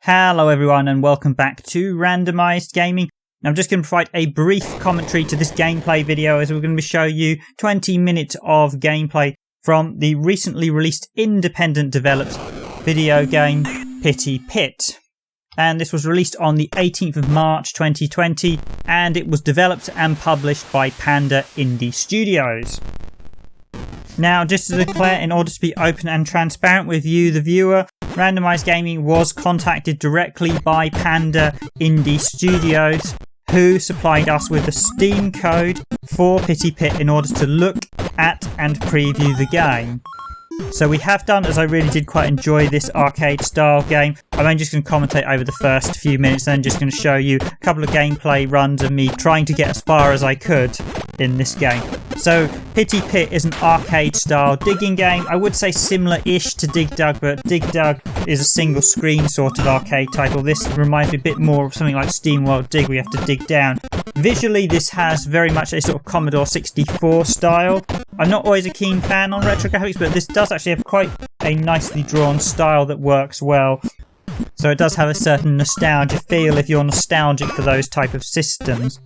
Hello everyone and welcome back to Randomised Gaming. I'm just going to provide a brief commentary to this gameplay video as we're going to show you 20 minutes of gameplay from the recently released independent developed video game Pity Pit. And this was released on the 18th of March 2020 and it was developed and published by Panda Indie Studios. Now, just to declare, in order to be open and transparent with you, the viewer, Randomised Gaming was contacted directly by Panda Indie Studios, who supplied us with the Steam code for Pity Pit in order to look at and preview the game. So we have done, as I really did quite enjoy this arcade style game. I'm only just going to commentate over the first few minutes and then just going to show you a couple of gameplay runs of me trying to get as far as I could in this game. So Pity Pit is an arcade style digging game. I would say similar-ish to Dig Dug, but Dig Dug is a single screen sort of arcade title. This reminds me a bit more of something like Steam World Dig where you have to dig down. Visually this has very much a sort of Commodore 64 style. I'm not always a keen fan on retro graphics, but this does actually have quite a nicely drawn style that works well. So it does have a certain nostalgia feel if you're nostalgic for those type of systems.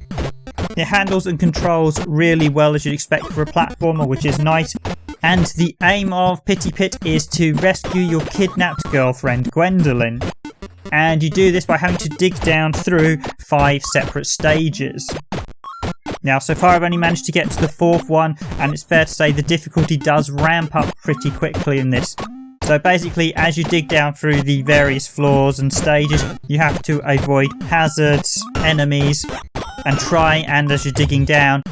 It handles and controls really well as you'd expect for a platformer, which is nice. And the aim of Pity Pit is to rescue your kidnapped girlfriend, Gwendoline. And you do this by having to dig down through 5 separate stages. Now, so far I've only managed to get to the 4th one, and it's fair to say the difficulty does ramp up pretty quickly in this. So basically, as you dig down through the various floors and stages, you have to avoid hazards, enemies, and try, and as you're digging down,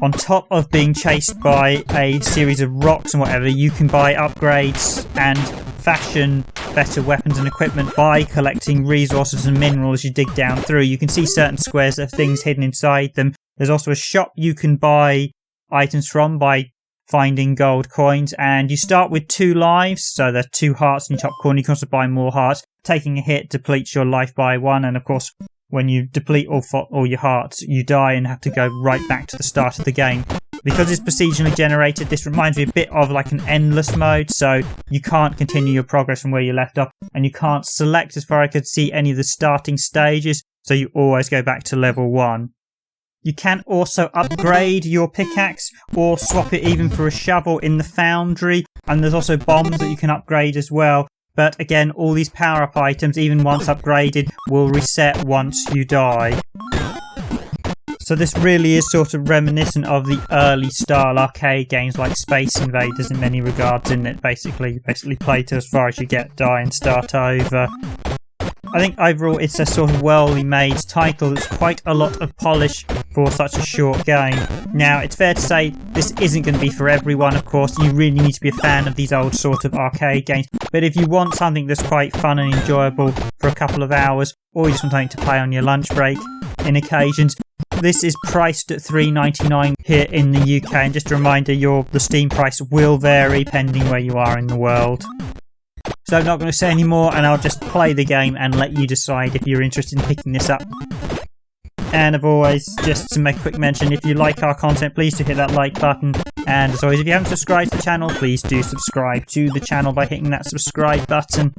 on top of being chased by a series of rocks and whatever, you can buy upgrades and fashion better weapons and equipment by collecting resources and minerals as you dig down through. You can see certain squares that have things hidden inside them. There's also a shop you can buy items from by finding gold coins, and you start with 2 lives, so there's 2 hearts in your top corner. You can also buy more hearts. Taking a hit depletes your life by 1, and of course when you deplete all your hearts you die and have to go right back to the start of the game. Because it's procedurally generated, this reminds me a bit of like an endless mode, so you can't continue your progress from where you left off, and you can't select, as far as I could see, any of the starting stages, so you always go back to level 1. You can also upgrade your pickaxe or swap it even for a shovel in the foundry, and there's also bombs that you can upgrade as well. But again, all these power-up items, even once upgraded, will reset once you die. So this really is sort of reminiscent of the early style arcade games like Space Invaders in many regards, isn't it? You basically play to as far as you get, die and start over. I think overall it's a sort of well made title that's quite a lot of polish for such a short game. Now, it's fair to say this isn't going to be for everyone, of course. You really need to be a fan of these old sort of arcade games. But if you want something that's quite fun and enjoyable for a couple of hours, or you just want something to play on your lunch break in occasions, this is priced at $3.99 here in the UK. And just a reminder, the Steam price will vary depending where you are in the world. So I'm not going to say any more, and I'll just play the game and let you decide if you're interested in picking this up. And as always, just to make a quick mention, if you like our content, please do hit that like button. And as always, if you haven't subscribed to the channel, please do subscribe to the channel by hitting that subscribe button.